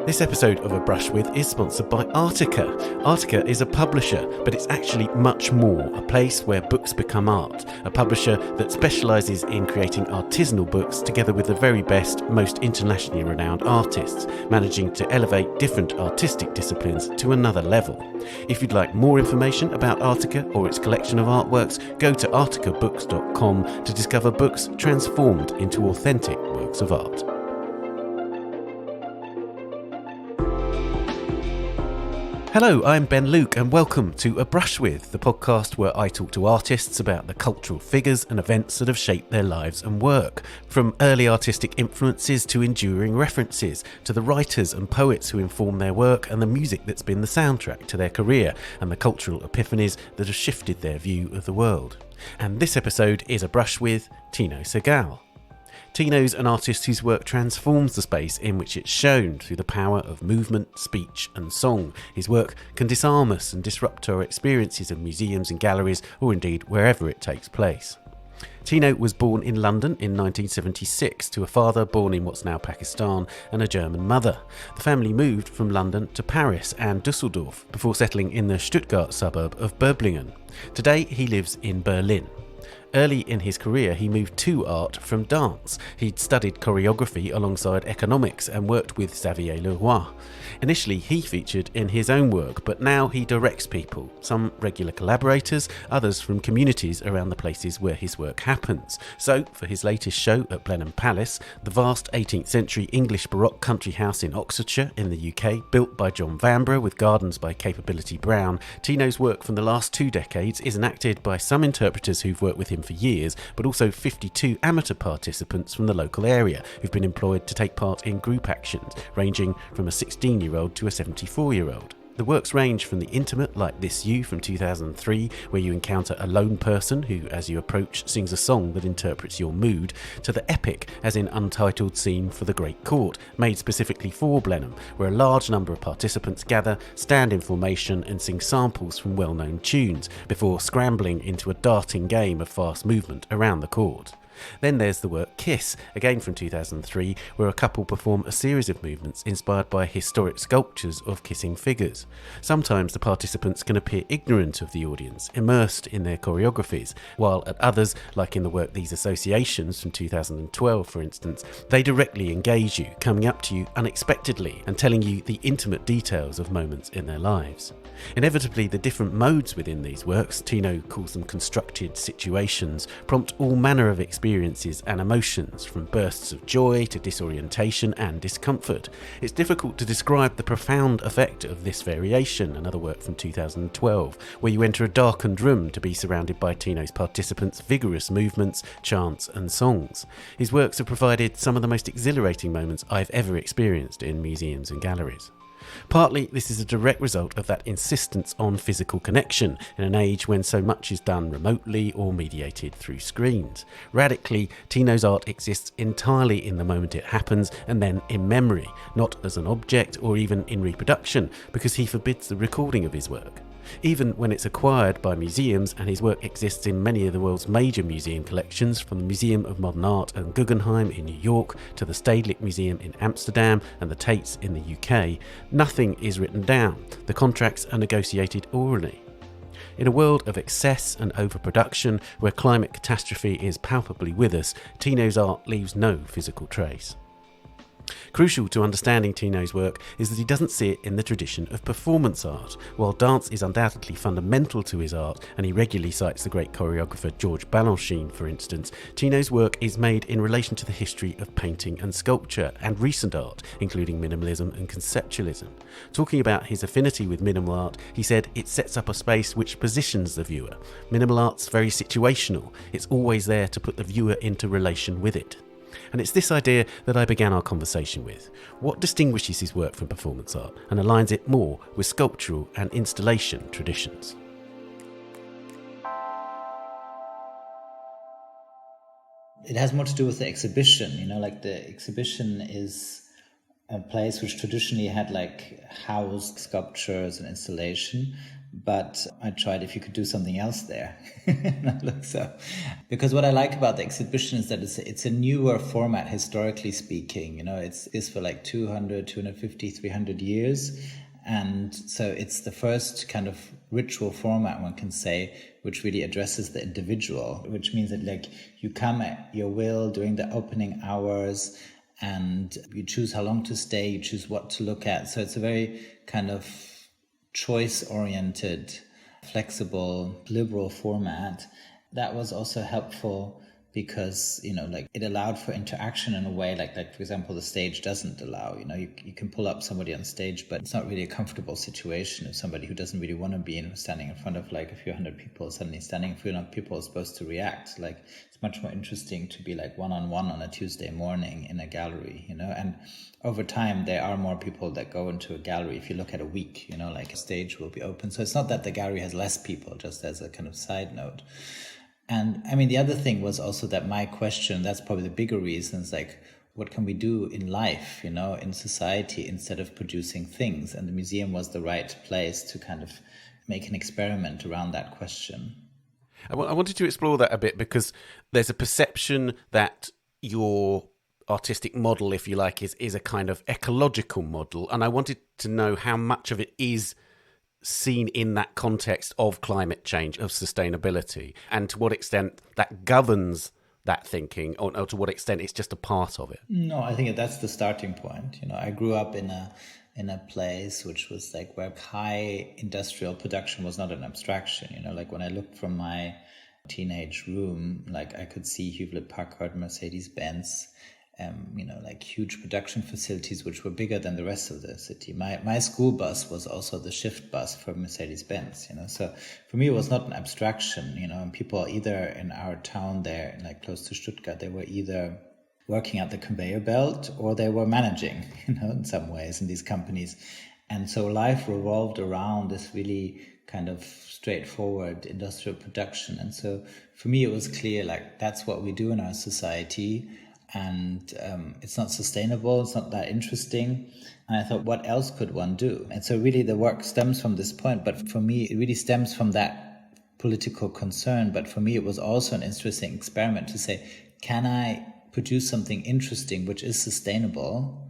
This episode of A Brush With is sponsored by Artica. Artica is a publisher, but it's actually much more, a place where books become art. A publisher that specialises in creating artisanal books together with the very best, most internationally renowned artists, managing to elevate different artistic disciplines to another level. If you'd like more information about Artica or its collection of artworks, go to articabooks.com to discover books transformed into authentic works of art. Hello, I'm Ben Luke and welcome to A Brush With, the podcast where I talk to artists about the cultural figures and events that have shaped their lives and work. From early artistic influences to enduring references, to the writers and poets who inform their work and the music that's been the soundtrack to their career and the cultural epiphanies that have shifted their view of the world. And this episode is A Brush With Tino Sehgal. Tino's an artist whose work transforms the space in which it's shown through the power of movement, speech and song. His work can disarm us and disrupt our experiences of museums and galleries, or indeed wherever it takes place. Tino was born in London in 1976 to a father born in what's now Pakistan and a German mother. The family moved from London to Paris and Dusseldorf before settling in the Stuttgart suburb of Böblingen. Today he lives in Berlin. Early in his career, he moved to art from dance. He'd studied choreography alongside economics and worked with Xavier Leroy. Initially, he featured in his own work, but now he directs people, some regular collaborators, others from communities around the places where his work happens. So, for his latest show at Blenheim Palace, the vast 18th century English Baroque country house in Oxfordshire in the UK, built by John Vanbrugh with gardens by Capability Brown, Tino's work from the last 2 decades is enacted by some interpreters who've worked with him for years, but also 52 amateur participants from the local area who've been employed to take part in group actions, ranging from a 16-year-old to a 74-year-old. The works range from the intimate, like This You from 2003, where you encounter a lone person who, as you approach, sings a song that interprets your mood, to the epic, as in Untitled Scene for the Great Court, made specifically for Blenheim, where a large number of participants gather, stand in formation and sing samples from well-known tunes, before scrambling into a darting game of fast movement around the court. Then there's the work Kiss, again from 2003, where a couple perform a series of movements inspired by historic sculptures of kissing figures. Sometimes the participants can appear ignorant of the audience, immersed in their choreographies, while at others, like in the work These Associations from 2012 for instance, they directly engage you, coming up to you unexpectedly and telling you the intimate details of moments in their lives. Inevitably, the different modes within these works, Tino calls them constructed situations, prompt all manner of experiences and emotions, from bursts of joy to disorientation and discomfort. It's difficult to describe the profound effect of this variation, another work from 2012, where you enter a darkened room to be surrounded by Tino's participants' vigorous movements, chants and songs. His works have provided some of the most exhilarating moments I've ever experienced in museums and galleries. Partly, this is a direct result of that insistence on physical connection in an age when so much is done remotely or mediated through screens. Radically, Tino's art exists entirely in the moment it happens and then in memory, not as an object or even in reproduction, because he forbids the recording of his work. Even when it's acquired by museums, and his work exists in many of the world's major museum collections, from the Museum of Modern Art and Guggenheim in New York to the Stedelijk Museum in Amsterdam and the Tates in the UK, nothing is written down. The contracts are negotiated orally. In a world of excess and overproduction, where climate catastrophe is palpably with us, Tino's art leaves no physical trace. Crucial to understanding Tino's work is that he doesn't see it in the tradition of performance art. While dance is undoubtedly fundamental to his art, and he regularly cites the great choreographer Georges Balanchine for instance, Tino's work is made in relation to the history of painting and sculpture and recent art, including minimalism and conceptualism. Talking about his affinity with minimal art, he said it sets up a space which positions the viewer. Minimal art's very situational, it's always there to put the viewer into relation with it. And it's this idea that I began our conversation with. What distinguishes his work from performance art and aligns it more with sculptural and installation traditions? It has more to do with the exhibition, like the exhibition is a place which traditionally had like house sculptures and installation, but I tried if you could do something else there. So, because what I like about the exhibition is that it's a newer format, historically speaking. It's for like 200, 250, 300 years. And so it's the first kind of ritual format, one can say, which really addresses the individual, which means that like you come at your will during the opening hours and you choose how long to stay, you choose what to look at. So it's a very kind of choice-oriented, flexible, liberal format. That was also helpful because, like it allowed for interaction in a way like for example, the stage doesn't allow. You can pull up somebody on stage, but it's not really a comfortable situation if somebody who doesn't really want to be standing in front of like a few hundred people suddenly standing in front of people is supposed to react. Like it's much more interesting to be like one-on-one on a Tuesday morning in a gallery, and over time there are more people that go into a gallery. If you look at a week, like a stage will be open. So it's not that the gallery has less people, just as a kind of side note. And I mean, the other thing was also that my question, that's probably the bigger reason, is like, what can we do in life, in society, instead of producing things? And the museum was the right place to kind of make an experiment around that question. I wanted to explore that a bit because there's a perception that your artistic model, if you like, is a kind of ecological model. And I wanted to know how much of it is seen in that context of climate change, of sustainability, and to what extent that governs that thinking, or to what extent it's just a part of it. No, I think that's the starting point. I grew up in a place which was like where high industrial production was not an abstraction. Like when I looked from my teenage room, like I could see Hewlett-Packard, Mercedes-Benz, like huge production facilities which were bigger than the rest of the city. My school bus was also the shift bus for Mercedes-Benz, So for me, it was not an abstraction, and people either in our town there, like close to Stuttgart, they were either working at the conveyor belt or they were managing, in some ways in these companies. And so life revolved around this really kind of straightforward industrial production. And so for me, it was clear, like, that's what we do in our society. And it's not sustainable, it's not that interesting. And I thought, what else could one do? And so really the work stems from this point. But for me, it really stems from that political concern. But for me, it was also an interesting experiment to say, can I produce something interesting which is sustainable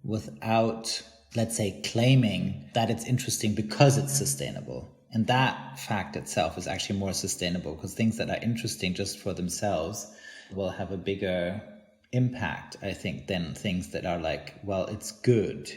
without, let's say, claiming that it's interesting because it's sustainable? And that fact itself is actually more sustainable, because things that are interesting just for themselves will have a bigger impact, I think, than things that are like, well, it's good,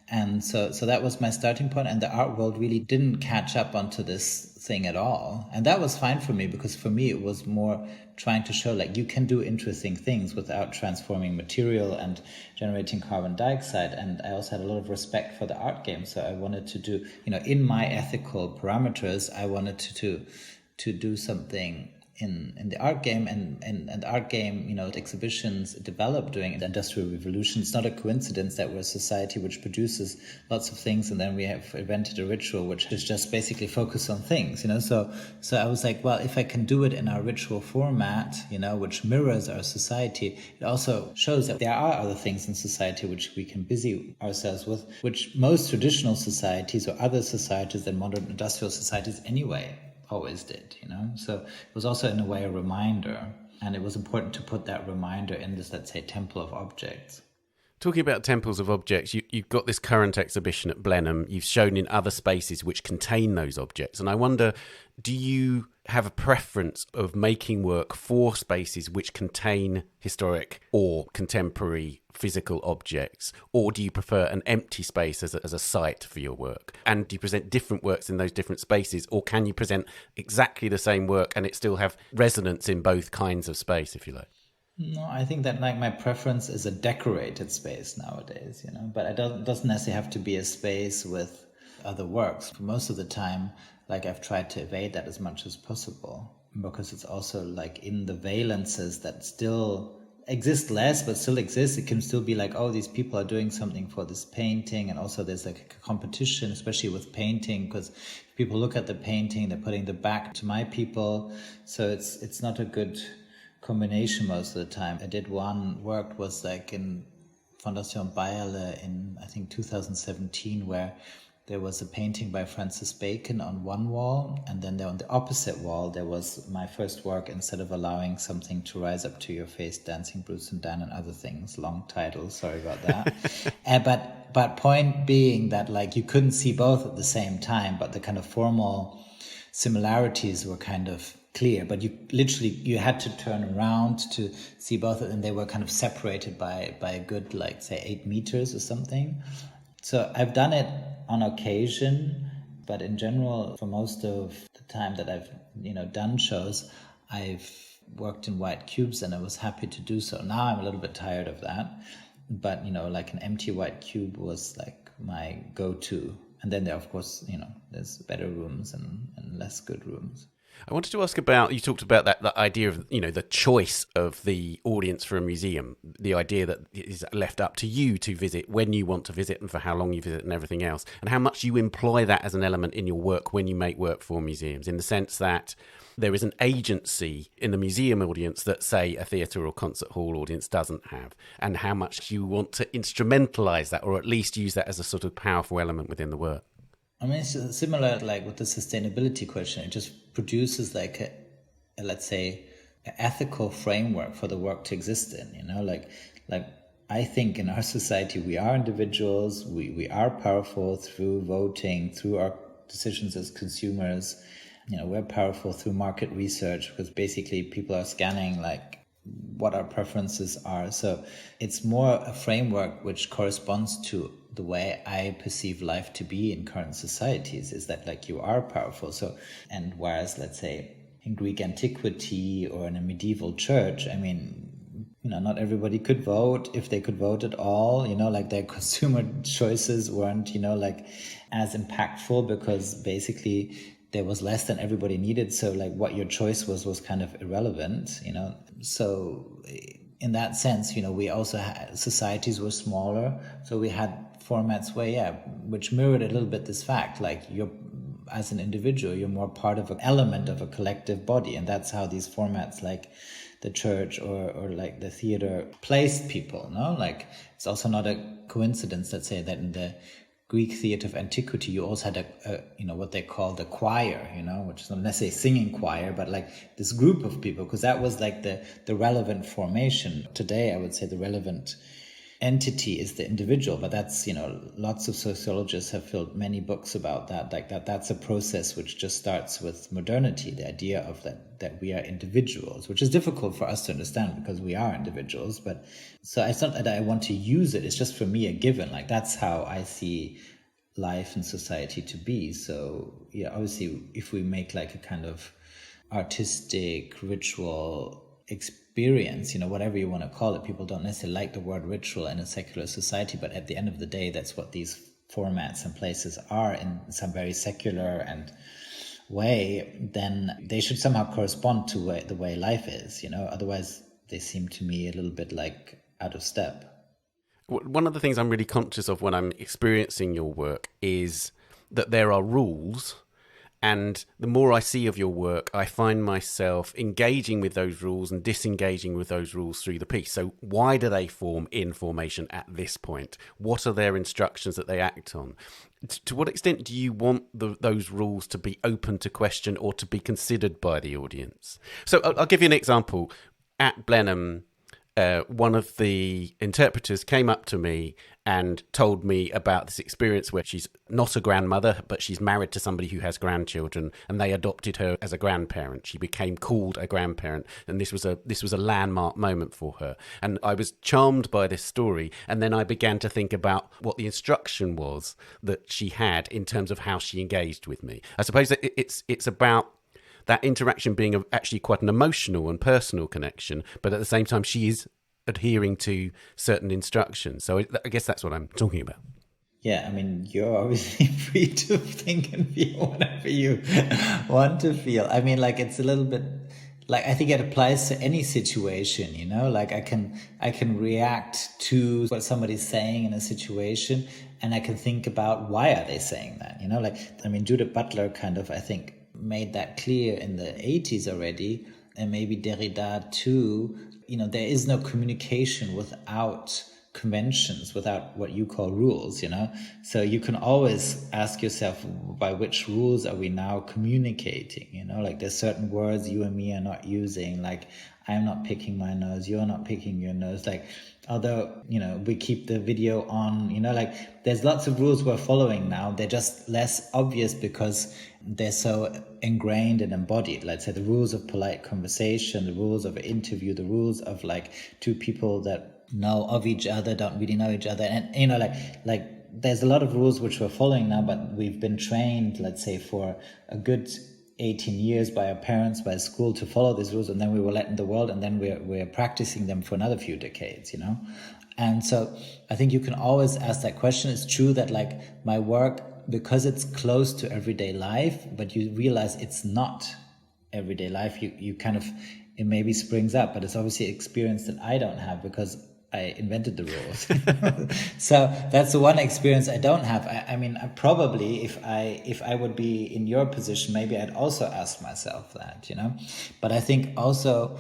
And so that was my starting point. And the art world really didn't catch up onto this thing at all. And that was fine for me, because for me, it was more trying to show like you can do interesting things without transforming material and generating carbon dioxide. And I also had a lot of respect for the art game. So I wanted to do, in my ethical parameters, I wanted to do something in the art game, and art game, exhibitions developed during the Industrial Revolution. It's not a coincidence that we're a society which produces lots of things, and then we have invented a ritual which is just basically focused on things, So I was like, well, if I can do it in our ritual format, which mirrors our society, it also shows that there are other things in society which we can busy ourselves with, which most traditional societies or other societies than modern industrial societies anyway always did, So it was also in a way a reminder, and it was important to put that reminder in this, let's say, temple of objects. Talking about temples of objects, you've got this current exhibition at Blenheim. You've shown in other spaces which contain those objects. And I wonder, do you have a preference of making work for spaces which contain historic or contemporary physical objects? Or do you prefer an empty space as a site for your work? And do you present different works in those different spaces? Or can you present exactly the same work and it still have resonance in both kinds of space, if you like? No, I think that like my preference is a decorated space nowadays, but it doesn't necessarily have to be a space with other works. For most of the time, like I've tried to evade that as much as possible, because it's also like in the valences that still exist less, but still exist. It can still be like, oh, these people are doing something for this painting. And also there's like a competition, especially with painting, because if people look at the painting, they're putting the back to my people. So it's not a good combination most of the time. I did one work was like in Fondation Bayerle in, I think, 2017, where there was a painting by Francis Bacon on one wall, and then there on the opposite wall there was my first work, Instead of Allowing Something to Rise Up to Your Face, Dancing Bruce and Dan and Other Things. Long title, sorry about that. But point being that like you couldn't see both at the same time, but the kind of formal similarities were kind of clear, but you had to turn around to see both of them. They were kind of separated by a good, like, say 8 meters or something. So I've done it on occasion, but in general, for most of the time that I've, done shows, I've worked in white cubes, and I was happy to do so. Now I'm a little bit tired of that, but, like an empty white cube was like my go-to. And then there, of course, there's better rooms and less good rooms. I wanted to ask about, you talked about that idea of, the choice of the audience for a museum, the idea that it is left up to you to visit when you want to visit and for how long you visit and everything else, and how much you employ that as an element in your work when you make work for museums, in the sense that there is an agency in the museum audience that, say, a theatre or concert hall audience doesn't have, and how much you want to instrumentalise that, or at least use that as a sort of powerful element within the work. I mean, it's similar, like with the sustainability question. It just produces like a let's say, an ethical framework for the work to exist in. Like I think in our society we are individuals. We are powerful through voting, through our decisions as consumers. We're powerful through market research, because basically people are scanning like what our preferences are. So it's more a framework which corresponds to the way I perceive life to be in current societies, is that like you are powerful. So, and whereas, let's say, in Greek antiquity or in a medieval church, I mean, not everybody could vote, if they could vote at all, like their consumer choices weren't, like as impactful, because basically there was less than everybody needed. So like what your choice was kind of irrelevant, So in that sense, we also had, societies were smaller. So we had formats which mirrored a little bit this fact, like you're, as an individual, you're more part of an element of a collective body. And that's how these formats like the church or like the theater placed people, no? Like it's also not a coincidence, let's say, that in the Greek theater of antiquity, you also had a what they call the choir, which is not necessarily singing choir, but like this group of people, because that was like the relevant formation. Today, I would say the relevant entity is the individual, but that's, lots of sociologists have filled many books about that, like that's a process which just starts with modernity, the idea of that we are individuals, which is difficult for us to understand because we are individuals. But so it's not that I want to use it, it's just for me a given, like that's how I see life and society to be. So obviously if we make like a kind of artistic ritual experience, whatever you want to call it, people don't necessarily like the word ritual in a secular society, but at the end of the day, that's what these formats and places are in some very secular and way, then they should somehow correspond to the way life is, otherwise they seem to me a little bit like out of step. One of the things I'm really conscious of when I'm experiencing your work is that there are rules. And the more I see of your work, I find myself engaging with those rules and disengaging with those rules through the piece. So why do they form in formation at this point? What are their instructions that they act on? To what extent do you want those rules to be open to question or to be considered by the audience? So I'll give you an example. At Blenheim, one of the interpreters came up to me and told me about this experience where she's not a grandmother, but she's married to somebody who has grandchildren, and they adopted her as a grandparent. She became called a grandparent, and this was a landmark moment for her. And I was charmed by this story, and then I began to think about what the instruction was that she had in terms of how she engaged with me. I suppose that it's about that interaction being actually quite an emotional and personal connection, but at the same time she is adhering to certain instructions. So I guess that's what I'm talking about. Yeah, I mean, you're obviously free to think and feel whatever you want to feel. I mean, like, it's a little bit like, I think it applies to any situation, like I can react to what somebody's saying in a situation, and I can think about why are they saying that, like, I mean, Judith Butler kind of, I think, made that clear in the 80s already, and maybe Derrida too. There is no communication without conventions, without what you call rules, you know? So you can always ask yourself, by which rules are we now communicating? You know, like there's certain words you and me are not using, like I'm not picking my nose, you're not picking your nose. Like, although, you know, we keep the video on, you know, like there's lots of rules we're following now. They're just less obvious because they're so ingrained and embodied. Let's say the rules of polite conversation, the rules of an interview, the rules of like two people that know of each other, don't really know each other. And, you know, like there's a lot of rules which we're following now, but we've been trained, let's say, for a good 18 years by our parents, by school, to follow these rules, and then we were let in the world, and then we're practicing them for another few decades, you know? And so I think you can always ask that question. It's true that like my work, because it's close to everyday life, but you realize it's not everyday life, you kind of, it maybe springs up, but it's obviously an experience that I don't have because I invented the rules. So that's the one experience I don't have. I mean, I probably, if I would be in your position, maybe I'd also ask myself that, you know. But I think also,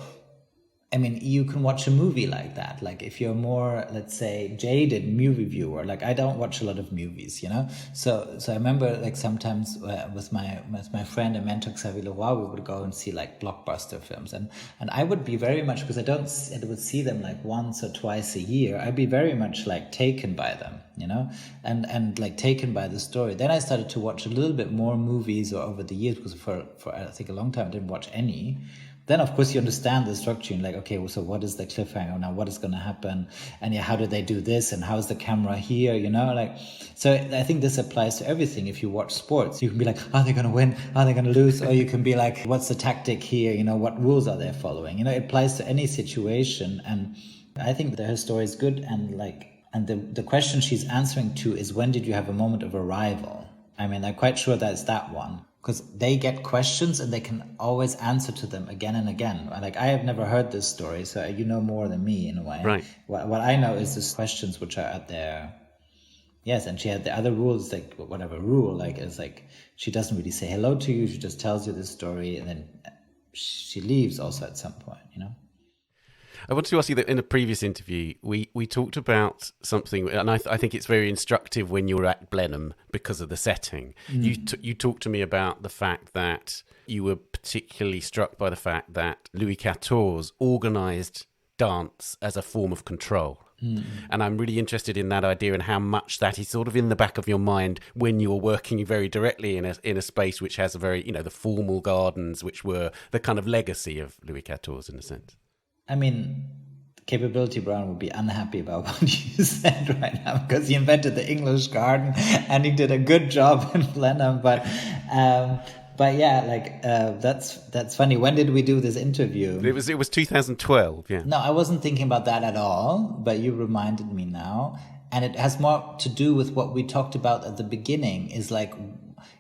I mean, you can watch a movie like that. Like if you're more, let's say, jaded movie viewer, like I don't watch a lot of movies, you know? So I remember like sometimes with my friend and mentor Xavier Leroy, we would go and see like blockbuster films. And I would be very much, because I would see them like once or twice a year, I'd be very much like taken by them, you know? And like taken by the story. Then I started to watch a little bit more movies over the years, because for I think a long time I didn't watch any. Then, of course, you understand the structure. And like, okay, well, so what is the cliffhanger now? What is going to happen? And yeah, how do they do this? And how is the camera here? You know, like, so I think this applies to everything. If you watch sports, you can be like, are they going to win? Are they going to lose? Or you can be like, what's the tactic here? You know, what rules are they following? You know, it applies to any situation. And I think that her story is good. And like, and the question she's answering to is, when did you have a moment of arrival? I mean, I'm quite sure that's that one. Because they get questions and they can always answer to them again and again. Like, I have never heard this story, so you know more than me in a way. Right. What I know is these questions which are out there. Yes, and she had the other rules, like whatever rule, like it's like she doesn't really say hello to you. She just tells you this story, and then she leaves also at some point, you know. I wanted to ask you that in a previous interview, we talked about something, and I think it's very instructive when you're at Blenheim because of the setting. You talked to me about the fact that you were particularly struck by the fact that Louis XIV organised dance as a form of control. And I'm really interested in that idea and how much that is sort of in the back of your mind when you're working very directly in a space which has a very, you know, the formal gardens, which were the kind of legacy of Louis XIV in a sense. I mean, Capability Brown would be unhappy about what you said right now, because he invented the English garden and he did a good job in Blenheim. But yeah, like that's funny. When did we do this interview? It was 2012. Yeah. No, I wasn't thinking about that at all. But you reminded me now, and it has more to do with what we talked about at the beginning. Is like,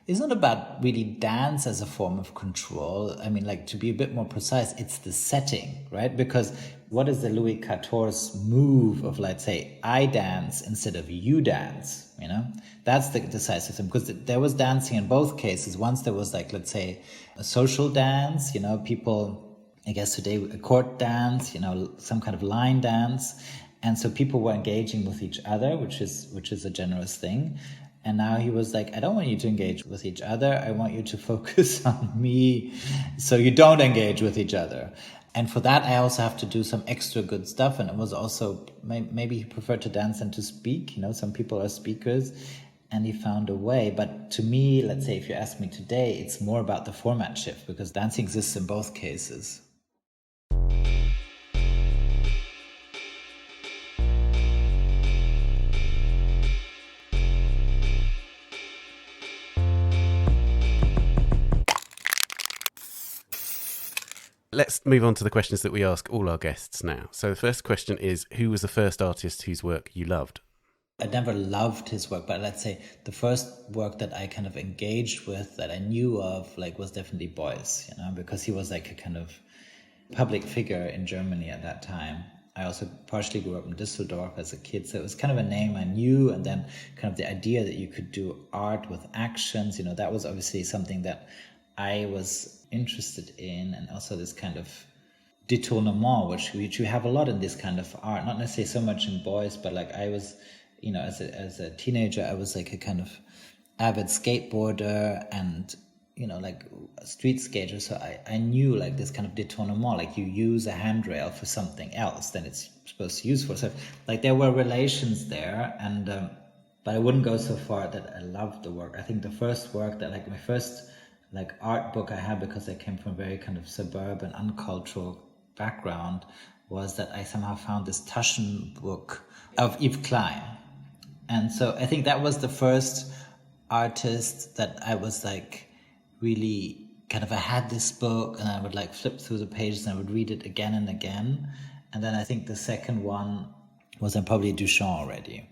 it's not about really dance as a form of control. I mean, like, to be a bit more precise, it's the setting, right? Because what is the Louis XIV move of, let's say, I dance instead of you dance, you know? That's the decisive thing, because there was dancing in both cases. Once there was, like, let's say, a social dance, you know, people, I guess today, a court dance, you know, some kind of line dance. And so people were engaging with each other, which is a generous thing. And now he was like, I don't want you to engage with each other. I want you to focus on me so you don't engage with each other. And for that, I also have to do some extra good stuff. And it was also, maybe he preferred to dance than to speak. You know, some people are speakers, and he found a way. But to me, let's say if you ask me today, it's more about the format shift, because dancing exists in both cases. Let's move on to the questions that we ask all our guests now. So the first question is, who was the first artist whose work you loved? I never loved his work, but let's say the first work that I kind of engaged with, that I knew of, like, was definitely Beuys, you know, because he was like a kind of public figure in Germany at that time. I also partially grew up in Düsseldorf as a kid, so it was kind of a name I knew. And then kind of the idea that you could do art with actions, you know, that was obviously something that I was interested in. And also this kind of détournement, which you have a lot in this kind of art, not necessarily so much in Beuys, but like I was, as a teenager, I was like a kind of avid skateboarder and, like a street skater. So I knew like this kind of détournement, like you use a handrail for something else than it's supposed to use for. So like there were relations there, and but I wouldn't go so far that I loved the work. I think the first work that like my first like art book I had, because I came from a very kind of suburban, uncultural background, was that I somehow found this Taschen book of Yves Klein. And so I think that was the first artist that I was like really kind of, I had this book and I would like flip through the pages and I would read it again and again. And then I think the second one was then probably Duchamp already.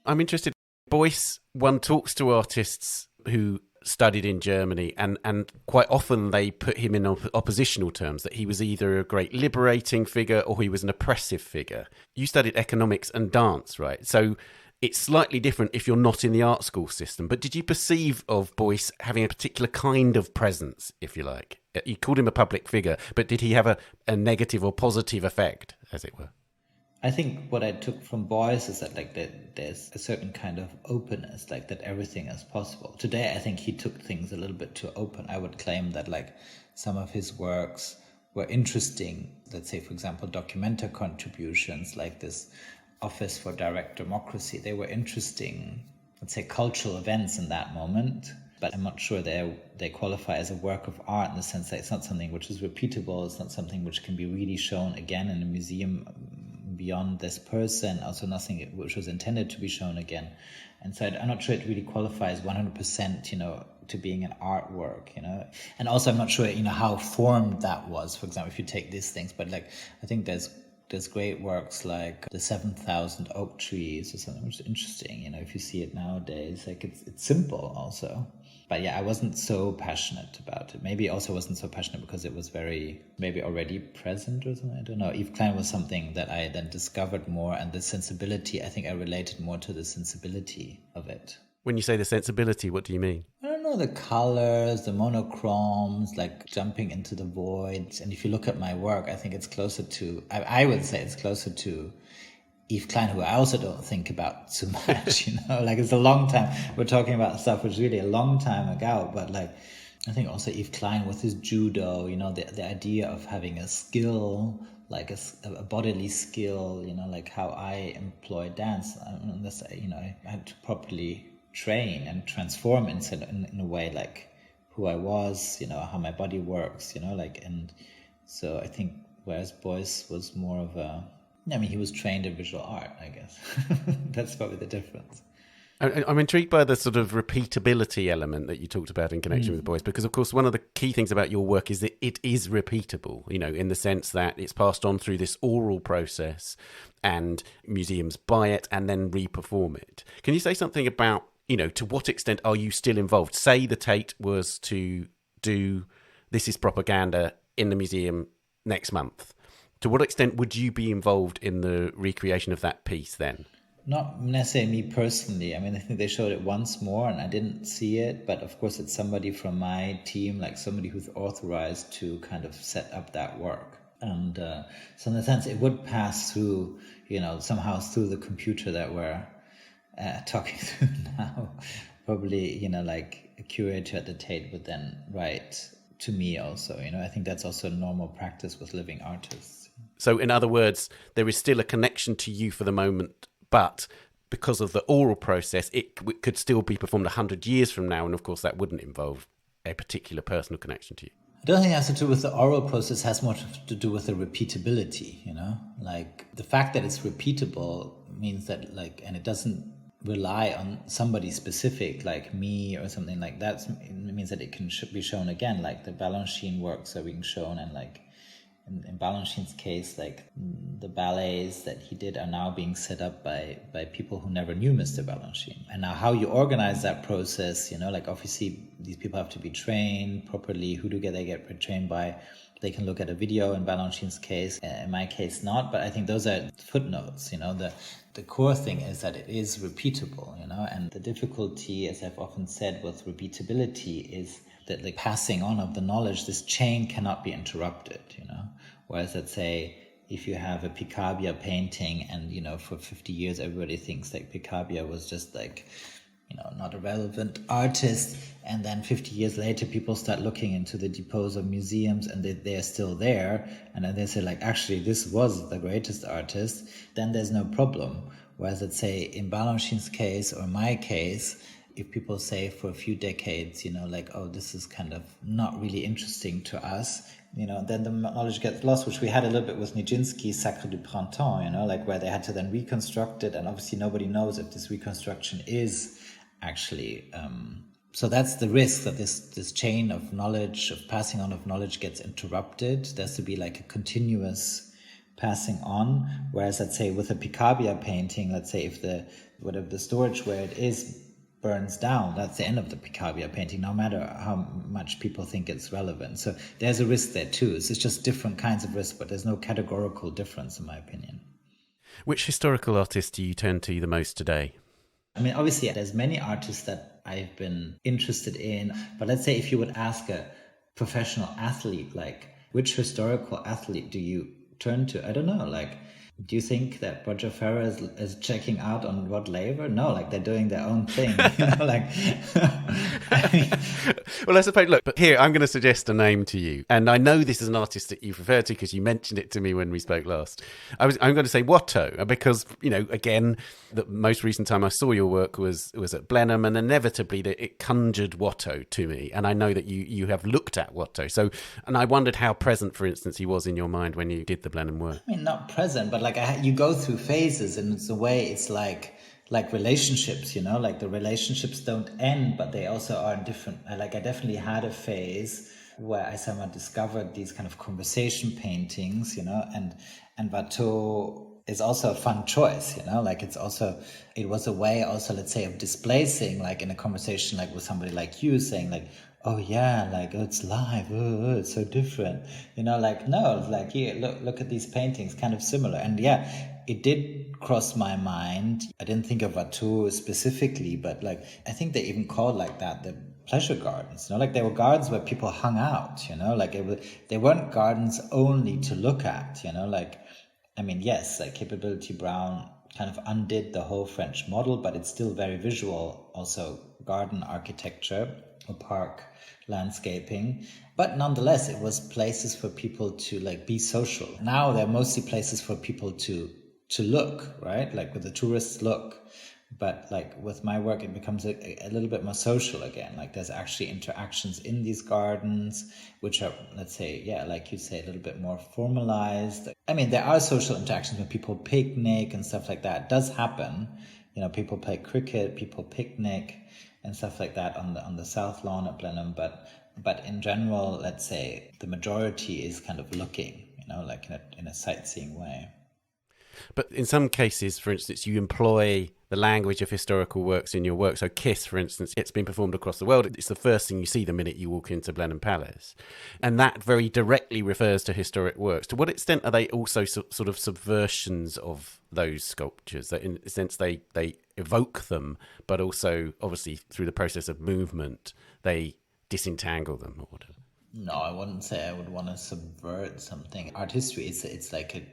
I'm interested. Beuys, one talks to artists who studied in Germany, and quite often they put him in oppositional terms, that he was either a great liberating figure or he was an oppressive figure. You studied economics and dance, right? So it's slightly different if you're not in the art school system. But did you perceive of Beuys having a particular kind of presence, if you like? You called him a public figure, but did he have a negative or positive effect, as it were? I think what I took from Beuys is that like that there's a certain kind of openness, like that everything is possible. Today, I think he took things a little bit too open. I would claim that like some of his works were interesting. Let's say, for example, documenta contributions like this Office for Direct Democracy. They were interesting, let's say, cultural events in that moment. But I'm not sure they qualify as a work of art in the sense that it's not something which is repeatable. It's not something which can be really shown again in a museum beyond this person, also nothing which was intended to be shown again. And so I'm not sure it really qualifies 100%, to being an artwork, And also I'm not sure, how formed that was, for example, if you take these things. But like, I think there's great works like the 7,000 oak trees or something, which is interesting, if you see it nowadays. Like it's simple also. But yeah, I wasn't so passionate about it. Maybe also wasn't so passionate because it was very, maybe already present or something. I don't know. Yves Klein was something that I then discovered more, and the sensibility, I think I related more to the sensibility of it. When you say the sensibility, what do you mean? I don't know, the colors, the monochromes, like jumping into the void. And if you look at my work, I think it's closer to, I would say it's closer to Yves Klein, who I also don't think about too much, like it's a long time. We're talking about stuff which is really a long time ago, but like, I think also Yves Klein with his judo, the idea of having a skill, like a bodily skill, like how I employ dance, unless, I had to properly train and transform in a way, like who I was, how my body works, and so I think whereas Beuys was more of he was trained in visual art, I guess. That's probably the difference. I'm intrigued by the sort of repeatability element that you talked about in connection with Beuys, because, of course, one of the key things about your work is that it is repeatable, in the sense that it's passed on through this oral process and museums buy it and then re-perform it. Can you say something about, to what extent are you still involved? Say the Tate was to do This Is Propaganda in the museum next month. To what extent would you be involved in the recreation of that piece then? Not necessarily me personally. I think they showed it once more and I didn't see it. But of course, it's somebody from my team, like somebody who's authorized to kind of set up that work. And so in a sense, it would pass through, somehow through the computer that we're talking through now. Probably, like a curator at the Tate would then write to me also. I think that's also normal practice with living artists. So in other words, there is still a connection to you for the moment, but because of the oral process, it could still be performed 100 years from now. And of course, that wouldn't involve a particular personal connection to you. I don't think it has to do with the oral process, it has more to do with the repeatability, Like the fact that it's repeatable means that and it doesn't rely on somebody specific like me or something like that. It means that it can be shown again, like the Balanchine works are being shown, and like in Balanchine's case, like the ballets that he did are now being set up by people who never knew Mr. Balanchine. And now how you organize that process, like obviously these people have to be trained properly. Who do they get trained by? They can look at a video in Balanchine's case, in my case not, but I think those are footnotes, The core thing is that it is repeatable, and the difficulty, as I've often said, with repeatability is that the passing on of the knowledge, this chain cannot be interrupted, Whereas, let's say, if you have a Picabia painting and, for 50 years, everybody thinks like Picabia was just like, not a relevant artist. And then 50 years later, people start looking into the depots of museums and they're still there. And then they say like, actually, this was the greatest artist. Then there's no problem. Whereas, let's say in Balanchine's case or my case, if people say for a few decades, like, oh, this is kind of not really interesting to us, then the knowledge gets lost, which we had a little bit with Nijinsky's Sacre du Printemps, like where they had to then reconstruct it. And obviously nobody knows if this reconstruction is actually... So that's the risk, that this chain of knowledge, of passing on of knowledge gets interrupted. There's to be like a continuous passing on. Whereas, let's say with a Picabia painting, let's say if the storage where it is burns down, that's the end of the Picabia painting, no matter how much people think it's relevant. So there's a risk there too. It's just different kinds of risk, but there's no categorical difference in my opinion. Which historical artist do you turn to the most today? I mean, obviously there's many artists that I've been interested in, but let's say if you would ask a professional athlete, like which historical athlete do you turn to? I don't know, like, do you think that Roger Federer is checking out on Rod Laver? No, like they're doing their own thing. Well, I suppose, look, but here I'm going to suggest a name to you. And I know this is an artist that you've referred to because you mentioned it to me when we spoke last. I'm going to say Watteau because, again, the most recent time I saw your work was at Blenheim, and inevitably it conjured Watteau to me. And I know that you have looked at Watteau. So, and I wondered how present, for instance, he was in your mind when you did the Blenheim work. I mean, not present, but you go through phases, and it's a way, it's like relationships, like the relationships don't end, but they also are different. I definitely had a phase where I somehow discovered these kind of conversation paintings, and Watteau is also a fun choice, it was a way also, let's say, of displacing, like in a conversation, like with somebody like you saying like, oh yeah, like, oh, it's live, it's so different, no, like here, look at these paintings, kind of similar. And yeah, it did cross my mind. I didn't think of Watteau specifically, but like I think they even called like that the pleasure gardens, like they were gardens where people hung out, they weren't gardens only to look at, I mean, yes, like Capability Brown kind of undid the whole French model, but it's still very visual, also garden architecture or park landscaping. But nonetheless, it was places for people to like be social. Now they're mostly places for people to look, right? Like with the tourists look. But like with my work, it becomes a little bit more social again. Like there's actually interactions in these gardens, which are, let's say, yeah, like you say, a little bit more formalized. I mean, there are social interactions when people picnic and stuff like that. It does happen. People play cricket, people picnic and stuff like that on the South Lawn at Blenheim. But in general, let's say the majority is kind of looking, like in a sightseeing way. But in some cases, for instance, you employ the language of historical works in your work. So Kiss, for instance, it's been performed across the world. It's the first thing you see the minute you walk into Blenheim Palace. And that very directly refers to historic works. To what extent are they also sort of subversions of those sculptures? That in a sense they evoke them, but also obviously through the process of movement, they disentangle them or whatever. No, I wouldn't say I would want to subvert something. Art history, it's like a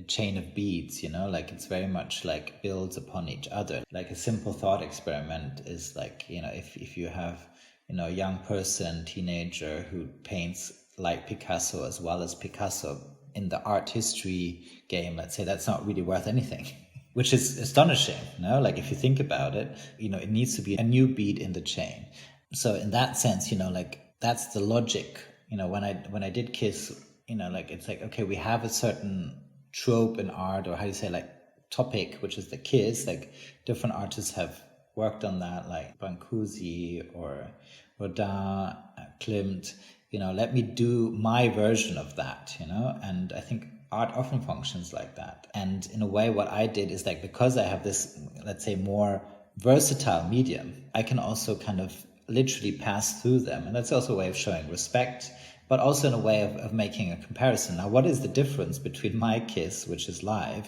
chain of beads, like it's very much like builds upon each other. Like a simple thought experiment is like, if you have, a young person, teenager who paints like Picasso as well as Picasso in the art history game, let's say, that's not really worth anything, which is astonishing, like if you think about it, it needs to be a new bead in the chain. So in that sense, like that's the logic, when I did Kiss, like it's like, okay, we have a certain trope in art, or how do you say, like topic, which is the kiss. Like different artists have worked on that, like Brancusi or Rodin, Klimt. Let me do my version of that. And I think art often functions like that. And in a way, what I did is like, because I have this, let's say, more versatile medium, I can also kind of literally pass through them, and that's also a way of showing respect, but also in a way of making a comparison. Now, what is the difference between my Kiss, which is live,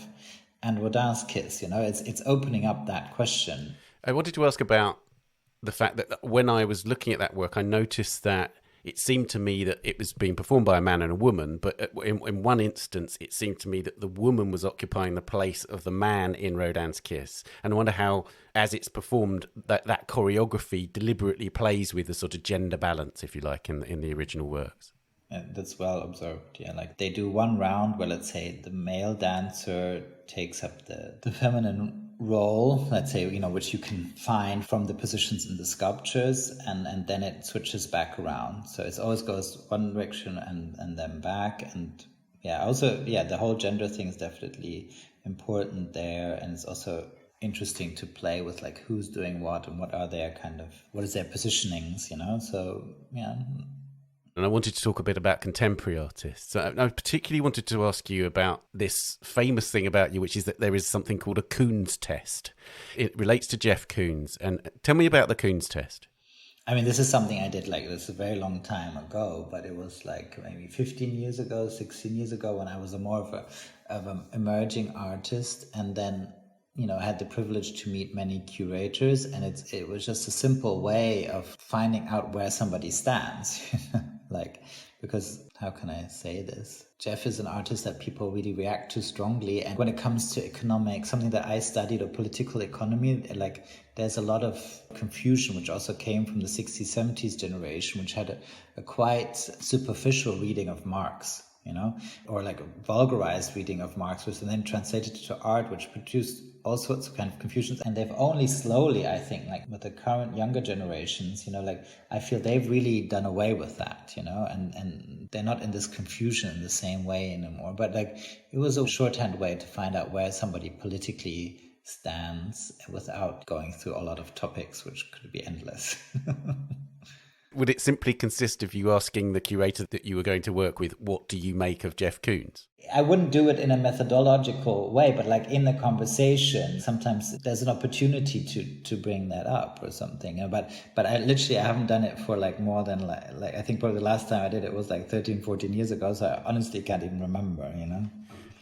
and Rodin's Kiss? It's opening up that question. I wanted to ask about the fact that when I was looking at that work, I noticed that it seemed to me that it was being performed by a man and a woman, but in one instance, it seemed to me that the woman was occupying the place of the man in Rodin's Kiss. And I wonder how, as it's performed, that choreography deliberately plays with the sort of gender balance, if you like, in the original works. That's well observed. Yeah, like they do one round where, let's say, the male dancer takes up the feminine role, let's say, which you can find from the positions in the sculptures, and then it switches back around. So it always goes one direction and then back. And the whole gender thing is definitely important there, and it's also interesting to play with like who's doing what and what is their positionings, so yeah. And I wanted to talk a bit about contemporary artists. I particularly wanted to ask you about this famous thing about you, which is that there is something called a Coons test. It relates to Jeff Coons. And tell me about the Coons test. I mean, this is something I did this a very long time ago, but it was like maybe 15 years ago, 16 years ago, when I was more of an emerging artist. And then, I had the privilege to meet many curators, and it was just a simple way of finding out where somebody stands. Because how can I say this? Jeff is an artist that people really react to strongly. And when it comes to economics, something that I studied, or political economy, there's a lot of confusion, which also came from the 60s, 70s generation, which had a quite superficial reading of Marx, or a vulgarized reading of Marx, which then translated to art, which produced all sorts of kind of confusions. And they've only slowly, I think, with the current younger generations, I feel they've really done away with that, and they're not in this confusion in the same way anymore. But it was a shorthand way to find out where somebody politically stands without going through a lot of topics, which could be endless. Would it simply consist of you asking the curator that you were going to work with, what do you make of Jeff Coons? I wouldn't do it in a methodological way, but in the conversation, sometimes there's an opportunity to bring that up or something. But I haven't done it for more than I think probably the last time I did it was 13, 14 years ago. So I honestly can't even remember,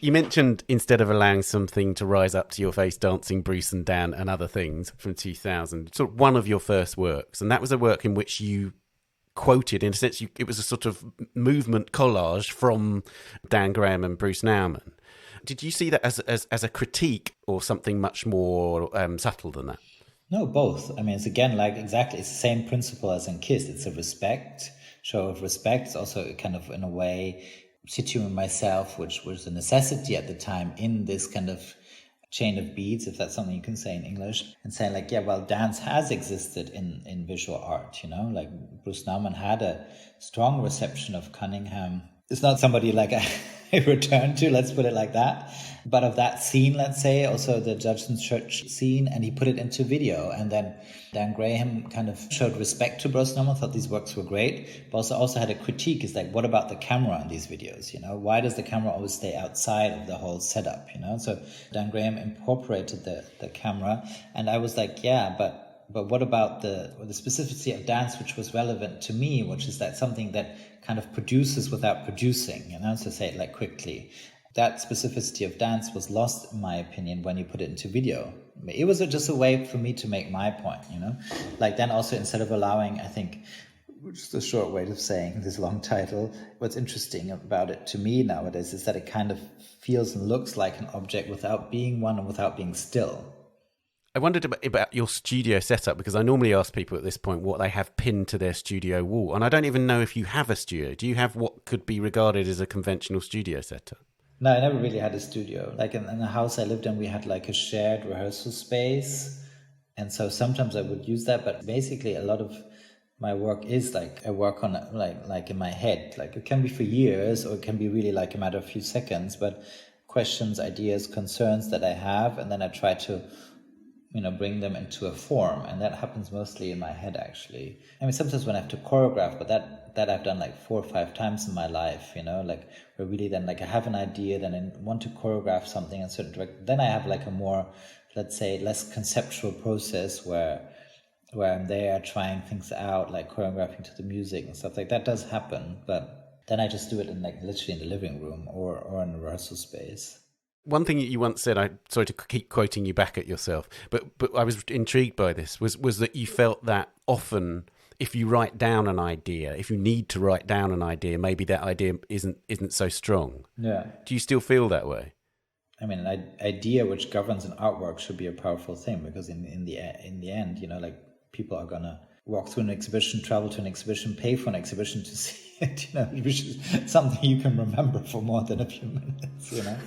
You mentioned, instead of allowing something to rise up to your face, dancing Bruce and Dan and other things from 2000, sort of one of your first works. And that was a work in which you quoted, in a sense, it was a sort of movement collage from Dan Graham and Bruce Nauman. Did you see that as a critique or something much more subtle than that? No, both. I mean, it's again exactly, it's the same principle as in Kiss. It's a show of respect. It's also kind of, in a way, situating myself, which was a necessity at the time, in this kind of chain of beads, if that's something you can say in English, and saying dance has existed in visual art, Bruce Nauman had a strong reception of Cunningham. It's not somebody I return to, let's put it like that, but of that scene, let's say, also the Judson Church scene, and he put it into video. And then Dan Graham kind of showed respect to Bruce Nauman, thought these works were great, but also had a critique, is what about the camera in these videos, Why does the camera always stay outside of the whole setup, So Dan Graham incorporated the camera, and I was but what about the specificity of dance, which was relevant to me, which is that something that kind of produces without producing, to say it quickly. That specificity of dance was lost, in my opinion, when you put it into video. It was just a way for me to make my point, Then also, instead of allowing, I think, which is a short way of saying this long title, what's interesting about it to me nowadays is that it kind of feels and looks like an object without being one and without being still. I wondered about your studio setup, because I normally ask people at this point what they have pinned to their studio wall. And I don't even know if you have a studio. Do you have what could be regarded as a conventional studio setup? No, I never really had a studio. In the house I lived in, we had a shared rehearsal space. And so sometimes I would use that. But basically, a lot of my work is I work on it in my head. It can be for years, or it can be really a matter of a few seconds. But questions, ideas, concerns that I have, and then I try to bring them into a form, and that happens mostly in my head, actually. I mean, sometimes when I have to choreograph, but that I've done 4 or 5 times in my life, where really then I have an idea, then I want to choreograph something in a certain direction. Then I have a more, let's say, less conceptual process where I'm there trying things out, choreographing to the music and stuff. That does happen, but then I just do it in literally in the living room or in a rehearsal space. One thing that you once said, I'm sorry to keep quoting you back at yourself, but I was intrigued by this, was that you felt that often if you write down an idea, if you need to write down an idea, maybe that idea isn't so strong. Yeah. Do you still feel that way? I mean, an idea which governs an artwork should be a powerful thing, because in the end, you know, like, people are gonna walk through an exhibition, travel to an exhibition, pay for an exhibition to see it, you know, which is something you can remember for more than a few minutes, you know.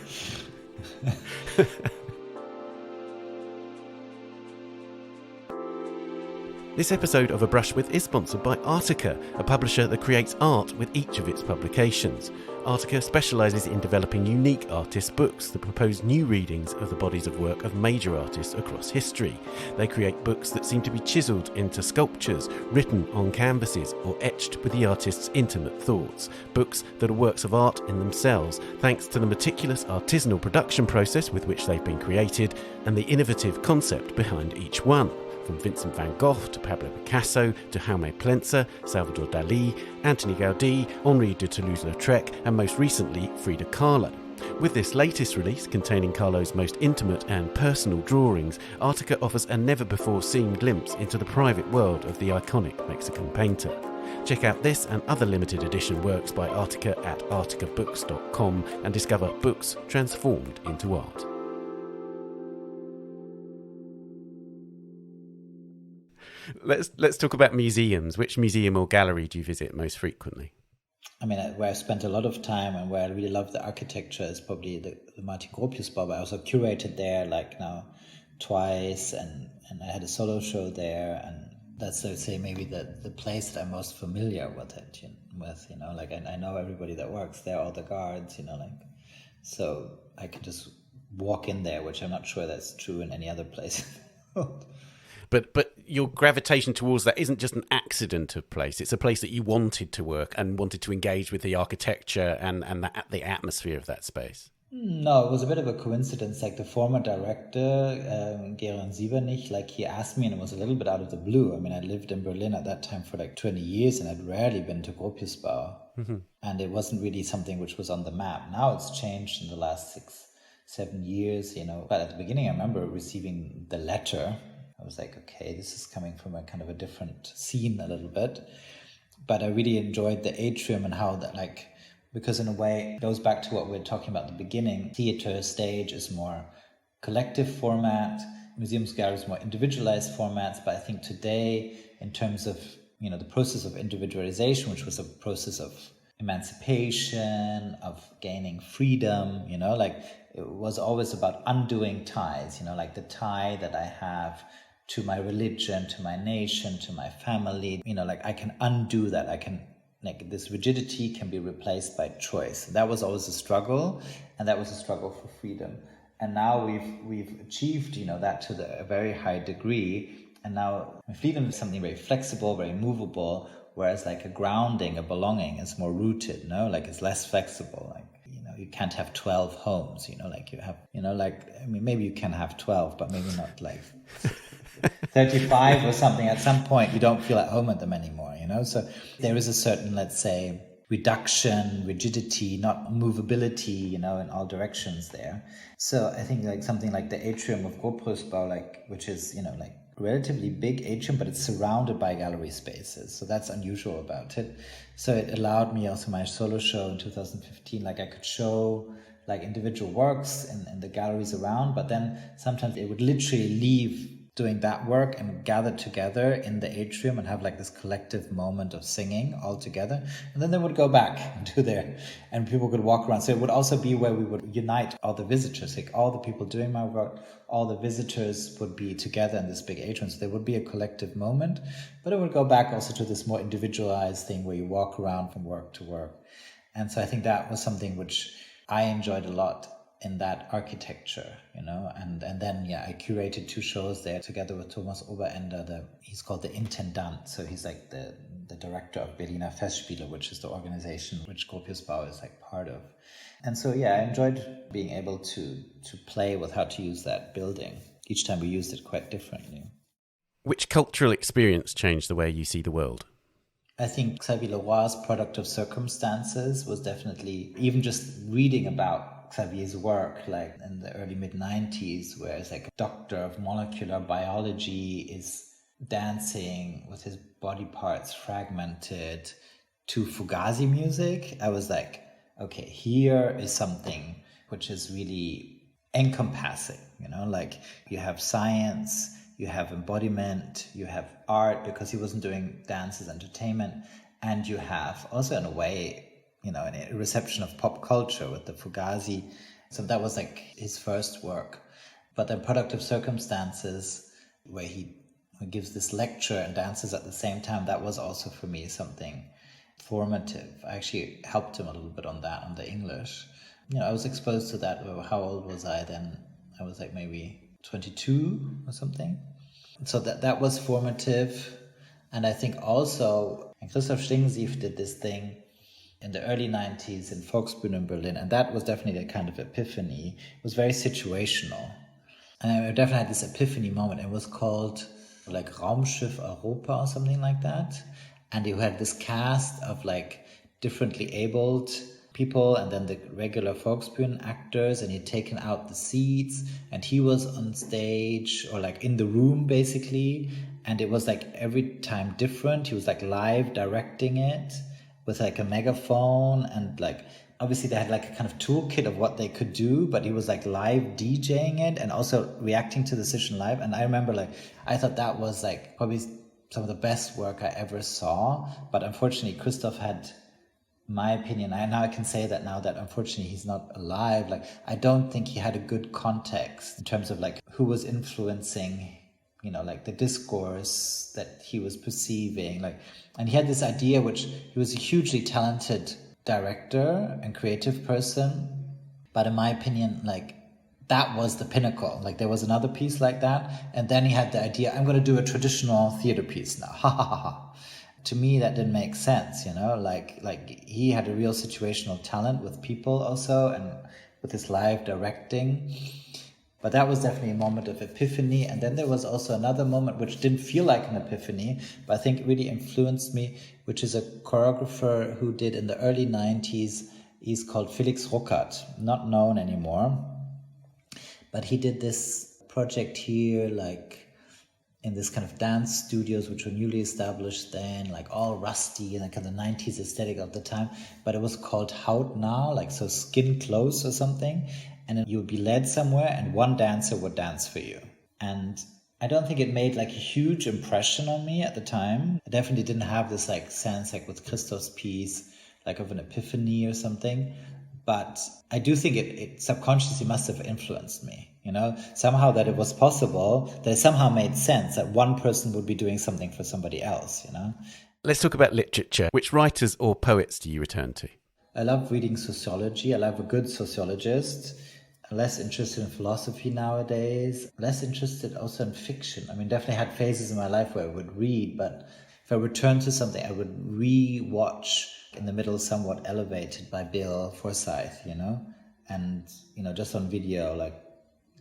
This episode of A Brush With is sponsored by Artica, a publisher that creates art with each of its publications. Artica specialises in developing unique artist books that propose new readings of the bodies of work of major artists across history. They create books that seem to be chiselled into sculptures, written on canvases, or etched with the artist's intimate thoughts. Books that are works of art in themselves, thanks to the meticulous artisanal production process with which they've been created, and the innovative concept behind each one. From Vincent van Gogh to Pablo Picasso to Jaume Plensa, Salvador Dalí, Antoni Gaudí, Henri de Toulouse-Lautrec, and most recently Frida Kahlo. With this latest release, containing Kahlo's most intimate and personal drawings, Artica offers a never-before-seen glimpse into the private world of the iconic Mexican painter. Check out this and other limited edition works by Artica at articabooks.com and discover books transformed into art. Let's talk about museums. Which museum or gallery do you visit most frequently? I mean, where I spent a lot of time and where I really love the architecture is probably the Martin Gropius Bau. I also curated there, like, now twice, and I had a solo show there, and that's, I would say, maybe the place that I'm most familiar with it. You know, like, I know everybody that works there, all the guards, you know, like, so I can just walk in there, which I'm not sure that's true in any other place. But your gravitation towards that isn't just an accident of place. It's a place that you wanted to work and wanted to engage with the architecture and the atmosphere of that space. No, it was a bit of a coincidence. Like, the former director, Geron Sievernich, like, he asked me, and it was a little bit out of the blue. I mean, I lived in Berlin at that time for like 20 years, and I'd rarely been to Gropius Bau. Mm-hmm. And it wasn't really something which was on the map. Now it's changed in the last 6-7 years, you know. But at the beginning, I remember receiving the letter. I was like, okay, this is coming from a kind of a different scene a little bit. But I really enjoyed the atrium and how that, like, because in a way it goes back to what we were talking about at the beginning. Theater, stage is more collective format, museums, galleries more individualized formats. But I think today, in terms of, you know, the process of individualization, which was a process of emancipation, of gaining freedom, you know, like, it was always about undoing ties, you know, like the tie that I have to my religion, to my nation, to my family, you know, like, I can undo that. I can, like, this rigidity can be replaced by choice. That was always a struggle, and that was a struggle for freedom. And now we've achieved, you know, that to a very high degree. And now freedom is something very flexible, very movable, whereas like a grounding, a belonging is more rooted, you know, like, it's less flexible. Like, you know, you can't have 12 homes, you know, like, you have, you know, like, I mean, maybe you can have 12, but maybe not like 35 or something. At some point, you don't feel at home at them anymore, you know? So there is a certain, let's say, reduction, rigidity, not movability, you know, in all directions there. So I think like something like the atrium of Gropius Bau, like, which is, you know, like, relatively big atrium, but it's surrounded by gallery spaces. So that's unusual about it. So it allowed me also my solo show in 2015, like, I could show like individual works in the galleries around, but then sometimes they would literally leave doing that work and gather together in the atrium and have like this collective moment of singing all together. And then they would go back to there and people could walk around. So it would also be where we would unite all the visitors, like all the people doing my work, all the visitors would be together in this big atrium. So there would be a collective moment, but it would go back also to this more individualized thing where you walk around from work to work. And so I think that was something which I enjoyed a lot in that architecture, you know, and then, I curated 2 shows there together with Thomas Oberender. He's called the Intendant, so he's like the director of Berliner Festspiele, which is the organization which Gropius Bau is like part of. And so, I enjoyed being able to play with how to use that building. Each time we used it quite differently. Which cultural experience changed the way you see the world? I think Xavier Leroy's Product of Circumstances was definitely, even just reading about Xavier's work, like in the early mid-90s, where it's like a doctor of molecular biology is dancing with his body parts fragmented to Fugazi music, I was like, okay, here is something which is really encompassing, like you have science, you have embodiment, you have art, because he wasn't doing dance as entertainment, and you have also, in a way, a reception of pop culture with the Fugazi. So that was like his first work. But then Productive Circumstances, where he gives this lecture and dances at the same time, that was also for me something formative. I actually helped him a little bit on that, on the English. I was exposed to that. How old was I then? I was like maybe 22 or something. So that was formative. And I think also Christoph Schlingensief did this thing in the early 90s in Volksbühne in Berlin, and that was definitely a kind of epiphany. It was very situational. And I definitely had this epiphany moment. It was called like Raumschiff Europa or something like that. And you had this cast of like differently abled people and then the regular Volksbühne actors, and he'd taken out the seats and he was on stage or like in the room basically. And it was like every time different. He was like live directing it with like a megaphone, and like obviously they had like a kind of toolkit of what they could do, but he was like live DJing it and also reacting to the session live. And I remember like, I thought that was like probably some of the best work I ever saw. But unfortunately, Christoph had, my opinion, now I can say that now that unfortunately he's not alive, like I don't think he had a good context in terms of like who was influencing, like the discourse that he was perceiving, like, and he had this idea, which he was a hugely talented director and creative person, but in my opinion, like that was the pinnacle. Like there was another piece like that, and then he had the idea, I'm going to do a traditional theater piece now. Ha ha ha ha. To me, that didn't make sense, like he had a real situational talent with people also, and with his live directing. But that was definitely a moment of epiphany. And then there was also another moment which didn't feel like an epiphany, but I think it really influenced me, which is a choreographer who did in the early 90s. He's called Felix Ruckert, not known anymore. But he did this project here, like in this kind of dance studios, which were newly established then, like all rusty and like kind of the 90s aesthetic of the time. But it was called Haut nah, like so skin close or something. And then you would be led somewhere and one dancer would dance for you. And I don't think it made like a huge impression on me at the time. I definitely didn't have this like sense like with Christoph's piece, like of an epiphany or something. But I do think it subconsciously must have influenced me, somehow, that it was possible, that it somehow made sense that one person would be doing something for somebody else, Let's talk about literature. Which writers or poets do you return to? I love reading sociology. I love a good sociologist. I'm less interested in philosophy nowadays. Less interested also in fiction. I mean, definitely had phases in my life where I would read, but if I return to something, I would re-watch In the Middle, Somewhat Elevated by William Forsythe, and, just on video, like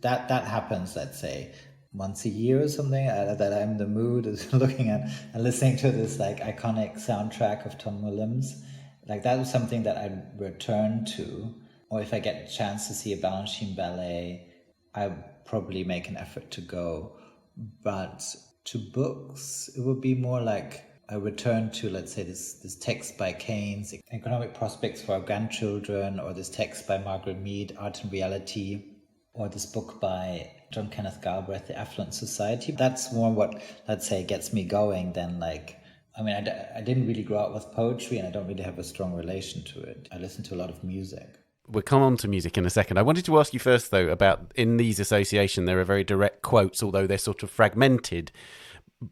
that happens, let's say, once a year or something, that I'm in the mood of looking at and listening to this like iconic soundtrack of Tom Williams. Like that was something that I return to. Or if I get a chance to see a Balanchine ballet, I probably make an effort to go. But to books, it would be more like I return to, let's say, this text by Keynes, Economic Prospects for Our Grandchildren, or this text by Margaret Mead, Art and Reality, or this book by John Kenneth Galbraith, The Affluent Society. That's more what, let's say, gets me going than like, I mean, I didn't really grow up with poetry and I don't really have a strong relation to it. I listen to a lot of music. We'll come on to music in a second. I wanted to ask you first, though, about in these associations, there are very direct quotes, although they're sort of fragmented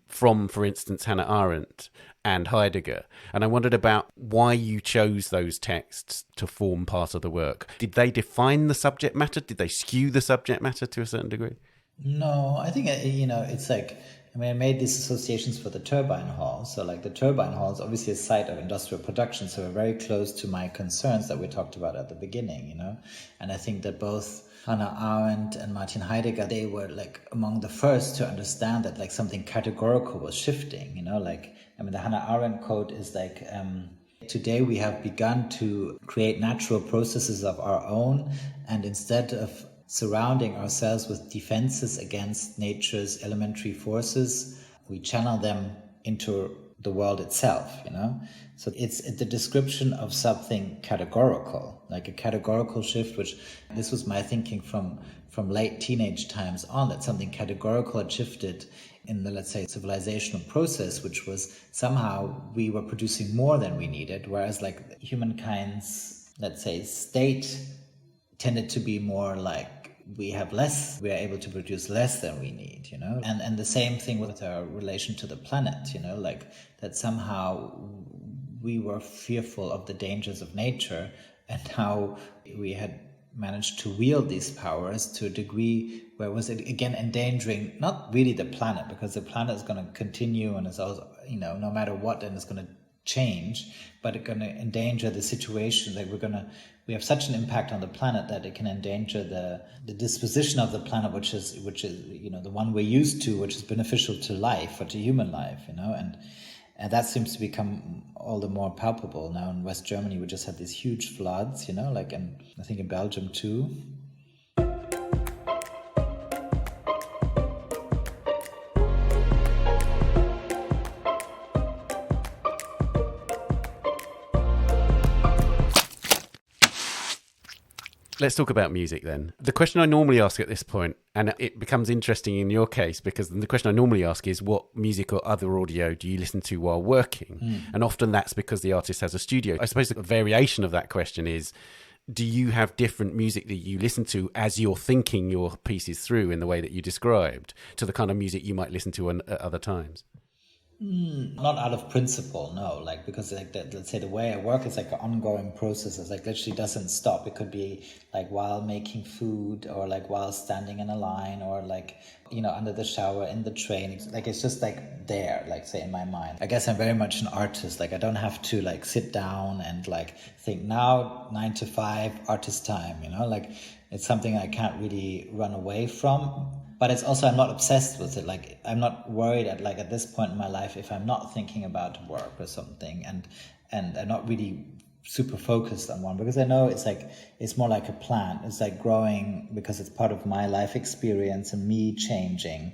from, for instance, Hannah Arendt and Heidegger. And I wondered about why you chose those texts to form part of the work. Did they define the subject matter? Did they skew the subject matter to a certain degree? No, I think, it's like, I made these associations for the turbine hall. So like the turbine hall is obviously a site of industrial production. So we're very close to my concerns that we talked about at the beginning, And I think that both Hannah Arendt and Martin Heidegger, they were like among the first to understand that like something categorical was shifting, the Hannah Arendt quote is like, today we have begun to create natural processes of our own, and instead of surrounding ourselves with defenses against nature's elementary forces, we channel them into the world itself, you know? So it's the description of something categorical, like a categorical shift, which this was my thinking from late teenage times on, that something categorical had shifted in the, let's say, civilizational process, which was somehow we were producing more than we needed, whereas like humankind's, let's say, state tended to be more like we have less, we are able to produce less than we need, you know? And the same thing with our relation to the planet, you know, like that somehow we were fearful of the dangers of nature and how we had managed to wield these powers to a degree where was it again endangering not really the planet, because the planet is going to continue and it's also, you know, no matter what, then it's going to change, but it's going to endanger the situation that we have such an impact on the planet that it can endanger the disposition of the planet, which is you know, the one we're used to, which is beneficial to life or to human life, you know, and that seems to become all the more palpable now in West Germany. We just had these huge floods, you know, like I think in Belgium too. Let's talk about music then. The question I normally ask at this point, and it becomes interesting in your case, because the question I normally ask is what music or other audio do you listen to while working? And often that's because the artist has a studio. I suppose a variation of that question is, do you have different music that you listen to as you're thinking your pieces through in the way that you described to the kind of music you might listen to at other times? Not out of principle, no. Like, because like let's say the way I work is like an ongoing process. It's like literally doesn't stop. It could be like while making food, or like while standing in a line, or like, you know, under the shower, in the train. It's just like there, like say in my mind. I guess I'm very much an artist. Like I don't have to like sit down and like think now 9 to 5 artist time, you know, like it's something I can't really run away from. But it's also, I'm not obsessed with it. Like, I'm not worried at this point in my life if I'm not thinking about work or something, and I'm not really super focused on one, because I know it's more like a plant. It's like growing because it's part of my life experience and me changing.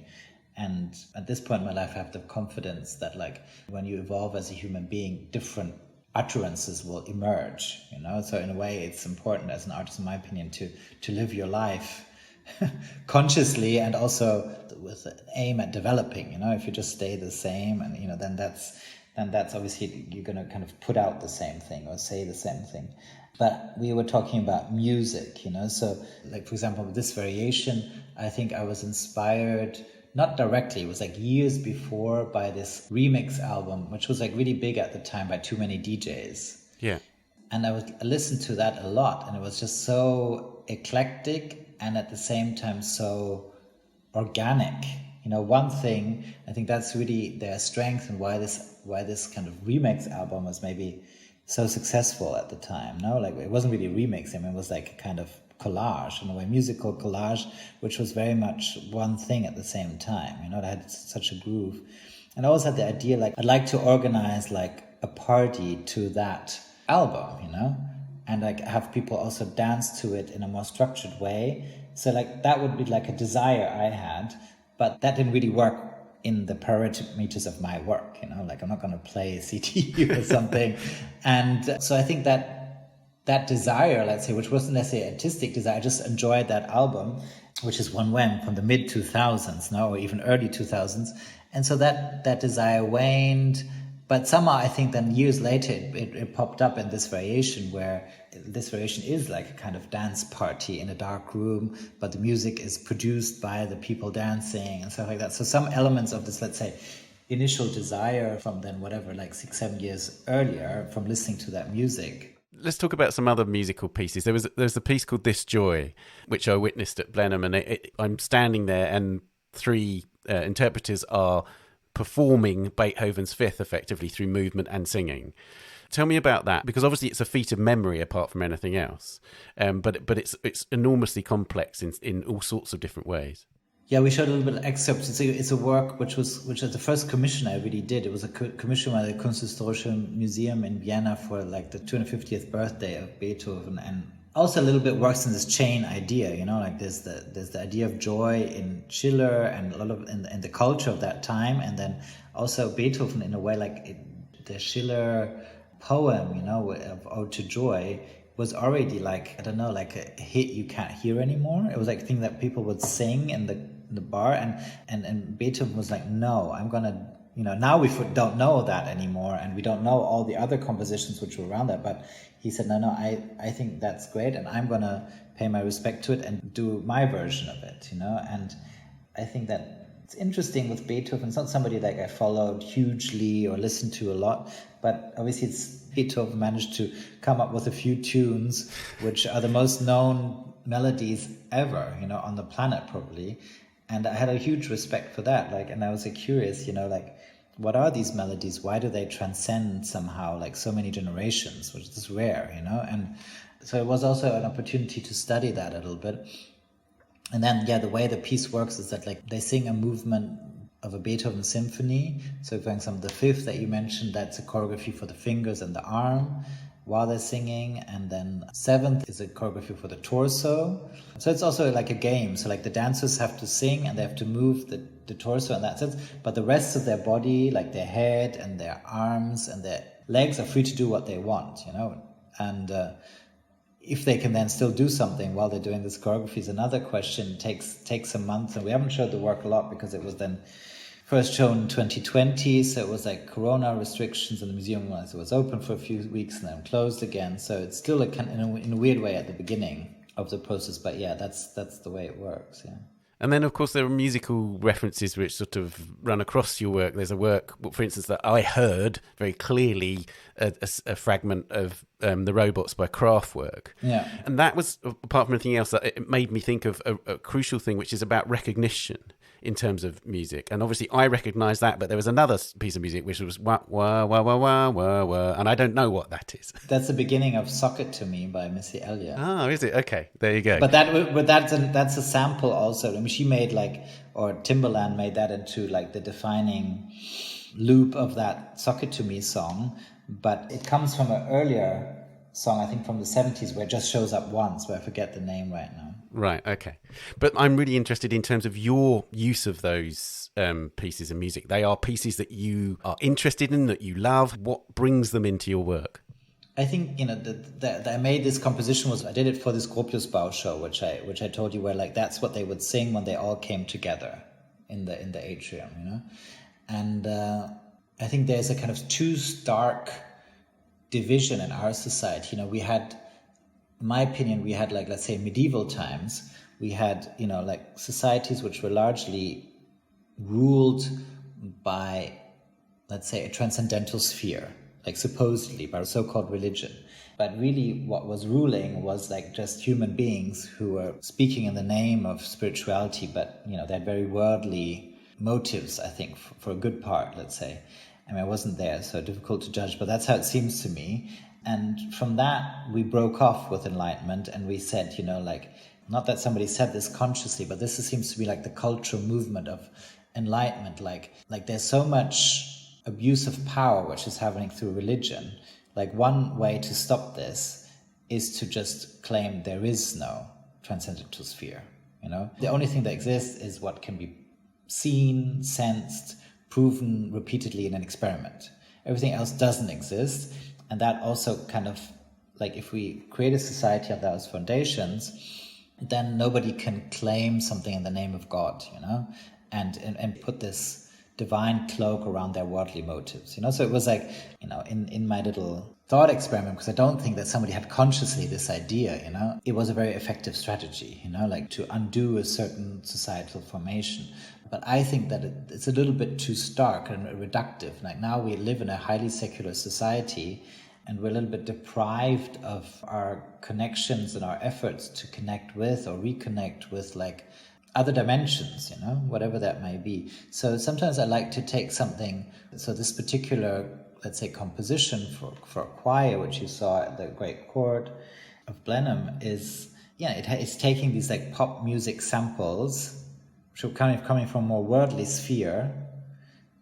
And at this point in my life, I have the confidence that like when you evolve as a human being, different utterances will emerge, you know? So in a way, it's important as an artist, in my opinion, to live your life consciously and also with an aim at developing, you know. If you just stay the same, and you know, then that's obviously you're going to kind of put out the same thing or say the same thing. But we were talking about music, you know, so like for example with this variation, I think I was inspired not directly, it was like years before, by this remix album which was like really big at the time by Too Many DJs. Yeah. And I listened to that a lot, and it was just so eclectic and at the same time so organic. You know, one thing, I think that's really their strength, and why this kind of remix album was maybe so successful at the time. No, like it wasn't really a remix. I mean, it was like a kind of collage, in a way, musical collage, which was very much one thing at the same time. You know, it had such a groove. And I always had the idea, like, I'd like to organize like a party to that album, you know, and like have people also dance to it in a more structured way. So like that would be like a desire I had, but that didn't really work in the parameters of my work, you know, like I'm not going to play a CD or something. And so I think that desire, let's say, which wasn't necessarily an artistic desire, I just enjoyed that album, which is one when from the mid 2000s, no, or even early 2000s. And so that desire waned. But somehow I think then years later it popped up in this variation, where this variation is like a kind of dance party in a dark room, but the music is produced by the people dancing and stuff like that. So some elements of this, let's say, initial desire from then whatever, like 6-7 years earlier, from listening to that music. Let's talk about some other musical pieces. There's a piece called This Joy, which I witnessed at Blenheim, and I'm standing there and 3 interpreters are performing Beethoven's Fifth effectively through movement and singing. Tell me about that, because obviously it's a feat of memory apart from anything else, but it's enormously complex in all sorts of different ways. Yeah, we showed a little bit of excerpts. It's a work which was the first commission I really did. It was a commission by the Kunsthistorische Museum in Vienna for like the 250th birthday of Beethoven, and also a little bit works in this chain idea, you know, like there's the idea of joy in Schiller and a lot of in the culture of that time, and then also Beethoven in a way, like the Schiller poem, you know, of Ode to Joy was already like, I don't know, like a hit you can't hear anymore. It was like a thing that people would sing in the bar, and Beethoven was like, no, I'm gonna, you know, now we don't know that anymore, and we don't know all the other compositions which were around that, but he said, no, I think that's great, and I'm gonna pay my respect to it and do my version of it, you know. And I think that it's interesting with Beethoven. It's not somebody like I followed hugely or listened to a lot, but obviously Beethoven managed to come up with a few tunes which are the most known melodies ever, you know, on the planet probably. And I had a huge respect for that. Like, and I was curious, you know, like, what are these melodies? Why do they transcend somehow like so many generations, which is rare, you know? And so it was also an opportunity to study that a little bit. And then, yeah, the way the piece works is that like they sing a movement of a Beethoven symphony. So for example, the fifth that you mentioned, that's a choreography for the fingers and the arm while they're singing. And then seventh is a choreography for the torso. So it's also like a game. So like the dancers have to sing and they have to move the torso in that sense. But the rest of their body, like their head and their arms and their legs, are free to do what they want, you know. And if they can then still do something while they're doing this choreography is another question. It takes a month, and we haven't showed the work a lot because it was then first shown in 2020, so it was like Corona restrictions, and the museum was open for a few weeks and then closed again. So it's still in a weird way at the beginning of the process, but yeah, that's the way it works. Yeah. And then, of course, there are musical references which sort of run across your work. There's a work, for instance, that I heard very clearly a fragment of The Robots by Kraftwerk. Yeah. And that was, apart from anything else, that it made me think of a crucial thing, which is about recognition in terms of music. And obviously I recognised that, but there was another piece of music which was wah, wah, wah, wah, wah, wah, wah, and I don't know what that is. That's the beginning of Sock It To Me by Missy Elliott. Oh, is it? Okay, there you go. But that's a sample also. I mean, she made or Timbaland made that into like the defining loop of that Sock It To Me song. But it comes from an earlier song, I think from the 70s, where it just shows up once, where I forget the name right now. Right, okay. But I'm really interested in terms of your use of those pieces of music. They are pieces that you are interested in, that you love. What brings them into your work? I think, you know, that I made this composition I did it for this Corpus Power show, which I told you, where like that's what they would sing when they all came together in the atrium, you know. And I think there's a kind of too stark division in our society. You know, we had, in my opinion, we had like, let's say medieval times, we had, you know, like societies which were largely ruled by, let's say, a transcendental sphere, like supposedly by so-called religion. But really what was ruling was like just human beings who were speaking in the name of spirituality, but, you know, they had very worldly motives, I think, for a good part, let's say. I mean, I wasn't there, so difficult to judge, but that's how it seems to me. And from that, we broke off with Enlightenment, and we said, you know, like, not that somebody said this consciously, but this seems to be like the cultural movement of Enlightenment. Like there's so much abuse of power which is happening through religion. Like one way to stop this is to just claim there is no transcendental sphere, you know? The only thing that exists is what can be seen, sensed, proven repeatedly in an experiment. Everything else doesn't exist. And that also kind of, like, if we create a society on those foundations, then nobody can claim something in the name of God, you know, and put this divine cloak around their worldly motives, you know. So it was like, you know, in my little thought experiment, because I don't think that somebody had consciously this idea, you know, it was a very effective strategy, you know, like to undo a certain societal formation. But I think that it's a little bit too stark and reductive. Like now we live in a highly secular society, and we're a little bit deprived of our connections and our efforts to connect with or reconnect with like other dimensions, you know, whatever that may be. So sometimes I like to take something, so this particular, let's say, composition for a choir, which you saw at the Great Court of Blenheim, is, yeah, it's taking these like pop music samples, which are kind of coming from a more worldly sphere,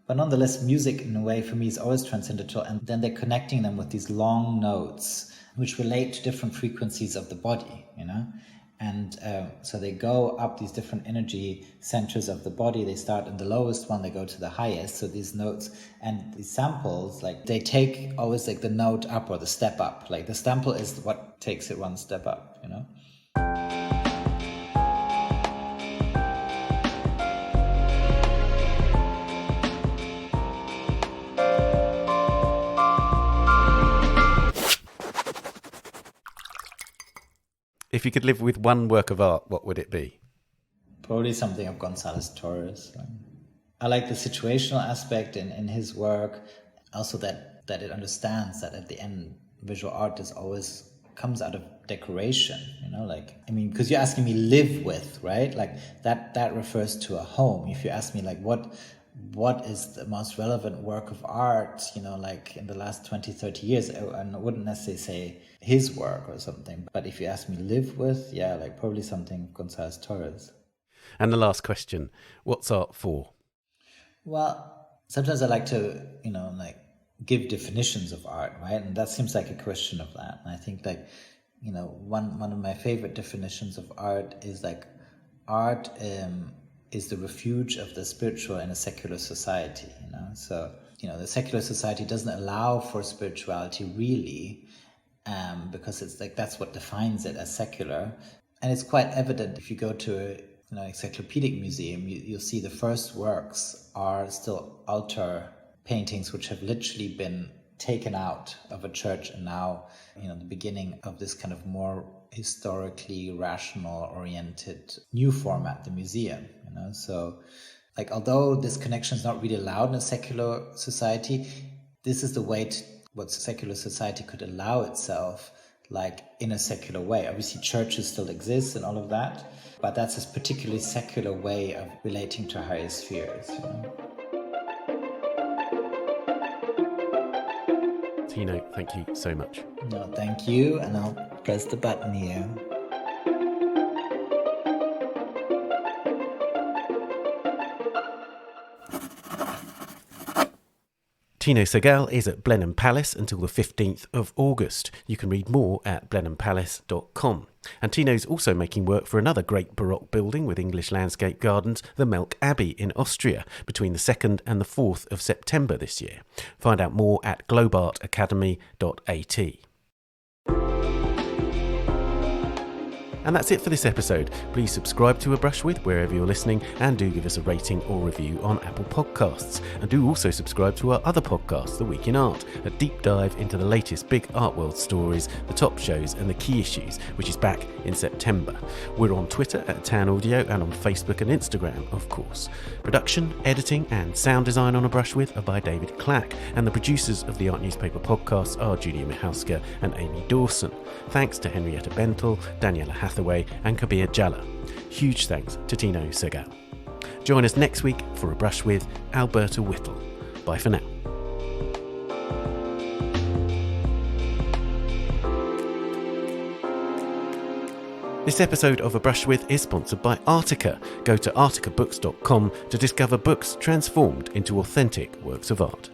but nonetheless music in a way for me is always transcendental, and then they're connecting them with these long notes, which relate to different frequencies of the body, you know? And so they go up these different energy centers of the body. They start in the lowest one, they go to the highest. So these notes and these samples, like they take always like the note up or the step up. Like the sample is what takes it one step up, you know? If you could live with one work of art, what would it be? Probably something of González Torres. I like the situational aspect in his work. Also that it understands that at the end, visual art is always comes out of decoration, you know, like, I mean, because you're asking me live with, right? Like that refers to a home. If you ask me like what is the most relevant work of art, you know, like in the last 20, 30 years, I wouldn't necessarily say his work or something. But if you ask me live with, yeah, like probably something González Torres. And the last question, what's art for? Well, sometimes I like to, you know, like give definitions of art, right? And that seems like a question of that. And I think like, you know, one of my favorite definitions of art is like art is the refuge of the spiritual in a secular society, you know? So, you know, the secular society doesn't allow for spirituality really, because it's like, that's what defines it as secular. And it's quite evident if you go to a, you know, encyclopedic museum, you'll see the first works are still altar paintings, which have literally been taken out of a church and now, you know, the beginning of this kind of more historically rational oriented new format, the museum, you know. So like, although this connection is not really allowed in a secular society, this is the way what secular society could allow itself, like in a secular way. Obviously churches still exist and all of that, but that's a particularly secular way of relating to higher spheres, you know? Tino, thank you so much. No, thank you, and I'll press the button here. Tino Sehgal is at Blenheim Palace until the 15th of August. You can read more at blenheimpalace.com. And Tino's also making work for another great Baroque building with English landscape gardens, the Melk Abbey in Austria, between the 2nd and the 4th of September this year. Find out more at globartacademy.at. And that's it for this episode. Please subscribe to A Brush With wherever you're listening, and do give us a rating or review on Apple Podcasts. And do also subscribe to our other podcast, The Week in Art, a deep dive into the latest big art world stories, the top shows and the key issues, which is back in September. We're on Twitter at Tan Audio and on Facebook and Instagram, of course. Production, editing and sound design on A Brush With are by David Clack, and the producers of the Art Newspaper podcasts are Julia Michalska and Amy Dawson. Thanks to Henrietta Bentel, Daniela Hathaway and Kabir Jalla. Huge thanks to Tino Sehgal. Join us next week for A Brush With Alberta Whittle. Bye for now. This episode of A Brush With is sponsored by Artica. Go to articabooks.com to discover books transformed into authentic works of art.